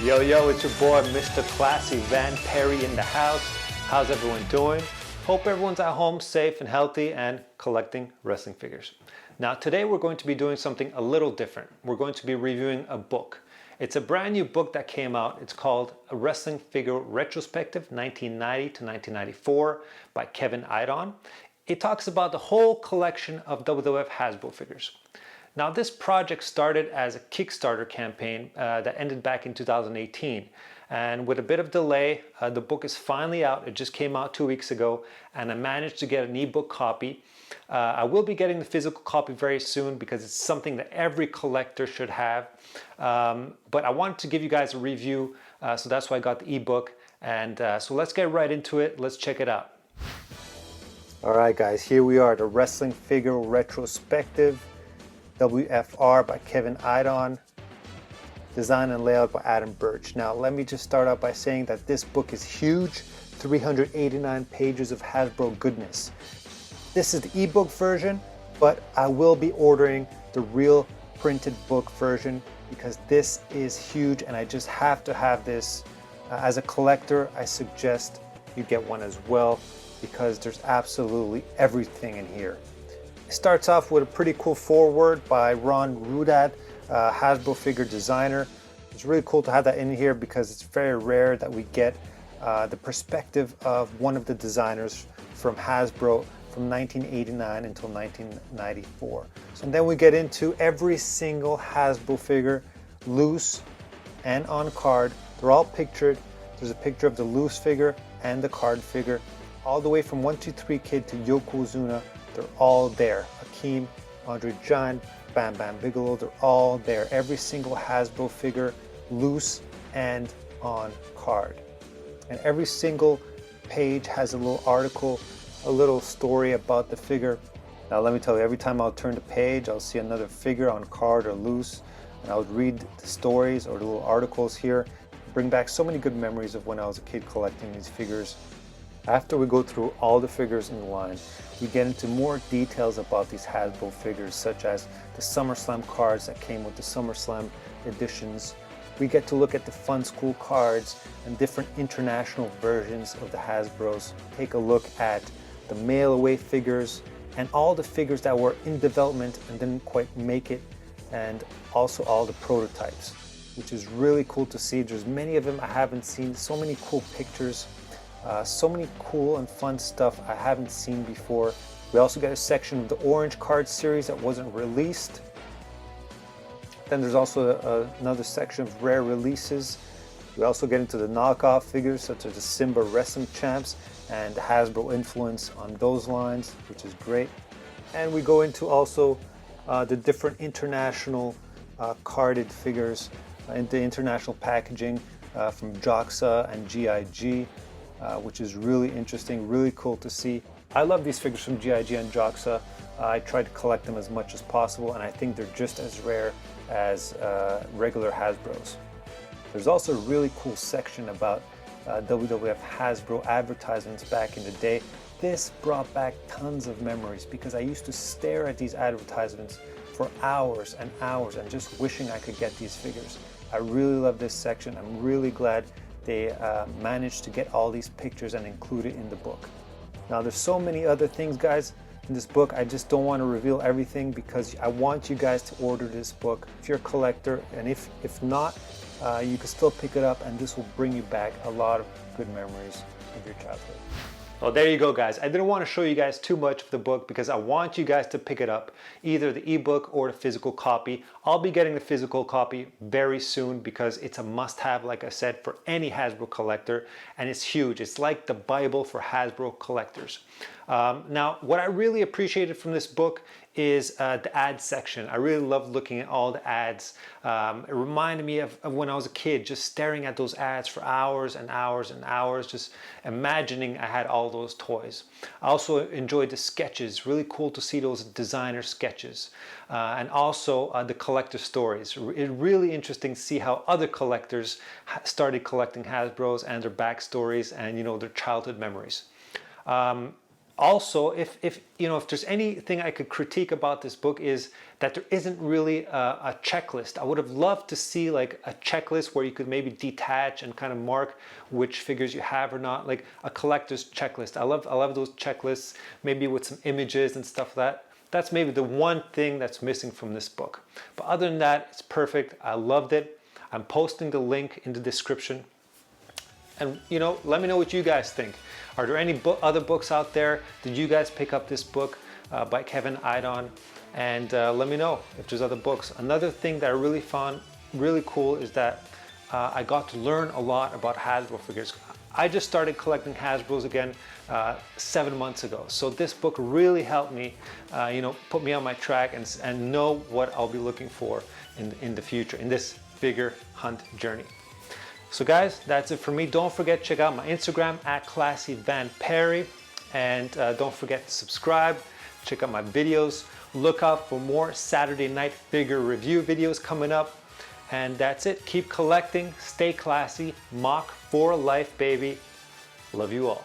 Yo, yo, it's your boy, Mr. Classy Van Perry in the house. How's everyone doing? Hope everyone's at home safe and healthy and collecting wrestling figures. Now, today we're going to be doing something a little different. We're going to be reviewing a book. It's a brand new book that came out. It's called A Wrestling Figure Retrospective 1990 to 1994 by Kevin Iddon. It talks about the whole collection of WWF Hasbro figures. Now, this project started as a Kickstarter campaign that ended back in 2018. And with a bit of delay, the book is finally out. It just came out 2 weeks ago, and I managed to get an ebook copy. I will be getting the physical copy very soon because it's something that every collector should have. But I wanted to give you guys a review, so that's why I got the ebook. And so let's get right into it. Let's check it out. All right, guys, here we are, the Wrestling Figure Retrospective. WFR by Kevin Iddon, design and layout by Adam Birch. Now let me just start out by saying that this book is huge, 389 pages of Hasbro goodness. This is the ebook version, but I will be ordering the real printed book version because this is huge and I just have to have this. As a collector, I suggest you get one as well because there's absolutely everything in here. It starts off with a pretty cool foreword by Ron Rudad, Hasbro figure designer. It's really cool to have that in here because it's very rare that we get the perspective of one of the designers from Hasbro from 1989 until 1994. So and then we get into every single Hasbro figure, loose and on card. They're all pictured. There's a picture of the loose figure and the card figure, all the way from 123 Kid to Yokozuna. They're all there. Hakeem, Andre Giant, Bam Bam Bigelow, they're all there. Every single Hasbro figure, loose and on card. And every single page has a little article, a little story about the figure. Now let me tell you, every time I'll turn the page, I'll see another figure on card or loose, and I would read the stories or the little articles here. Bring back so many good memories of when I was a kid collecting these figures. After we go through all the figures in the line, we get into more details about these Hasbro figures, such as the SummerSlam cards that came with the SummerSlam editions. We get to look at the Fun School cards and different international versions of the Hasbros. Take a look at the mail-away figures and all the figures that were in development and didn't quite make it, and also all the prototypes, which is really cool to see. There's many of them I haven't seen, so many cool pictures. So many cool and fun stuff I haven't seen before. We also get a section of the Orange Card series that wasn't released. Then there's also another section of rare releases. We also get into the knockoff figures such as the Simba Wrestling Champs and the Hasbro influence on those lines, which is great. And we go into also the different international carded figures in the international packaging from JOXA and GIG. Which is really interesting, really cool to see. I love these figures from GIG and JOXA. I try to collect them as much as possible, and I think they're just as rare as regular Hasbros. There's also a really cool section about WWF Hasbro advertisements back in the day. This brought back tons of memories because I used to stare at these advertisements for hours and hours and just wishing I could get these figures. I really love this section. I'm really glad they managed to get all these pictures and include it in the book. Now there's so many other things, guys, in this book. I just don't want to reveal everything because I want you guys to order this book if you're a collector, and if not, you can still pick it up, and this will bring you back a lot of good memories of your childhood. Well, there you go, guys. I didn't want to show you guys too much of the book because I want you guys to pick it up, either the ebook or the physical copy. I'll be getting the physical copy very soon because it's a must-have, like I said, for any Hasbro collector, and it's huge. It's like the Bible for Hasbro collectors. Now, what I really appreciated from this book is the ad section. I really loved looking at all the ads. It reminded me of when I was a kid, just staring at those ads for hours and hours and hours, just imagining I had all those toys. I also enjoyed the sketches. Really cool to see those designer sketches. And also the collector stories. It's really interesting to see how other collectors started collecting Hasbros and their backstories and, you know, their childhood memories. Also, if you know, if there's anything I could critique about this book, is that there isn't really a checklist. I would have loved to see like a checklist where you could maybe detach and kind of mark which figures you have or not, like a collector's checklist. I love those checklists, maybe with some images and stuff like that. That's maybe the one thing that's missing from this book. But other than that, it's perfect. I loved it. I'm posting the link in the description. And you know, let me know what you guys think. Are there any other books out there? Did you guys pick up this book by Kevin Iddon? And let me know if there's other books. Another thing that I really found really cool is that I got to learn a lot about Hasbro figures. I just started collecting Hasbros again 7 months ago. So this book really helped me, you know, put me on my track and know what I'll be looking for in the future, in this figure hunt journey. So guys, that's it for me. Don't forget to check out my Instagram at ClassyVanPerry, and don't forget to subscribe, check out my videos. Look out for more Saturday night figure review videos coming up. And that's it. Keep collecting, stay classy, mock for life, baby. Love you all.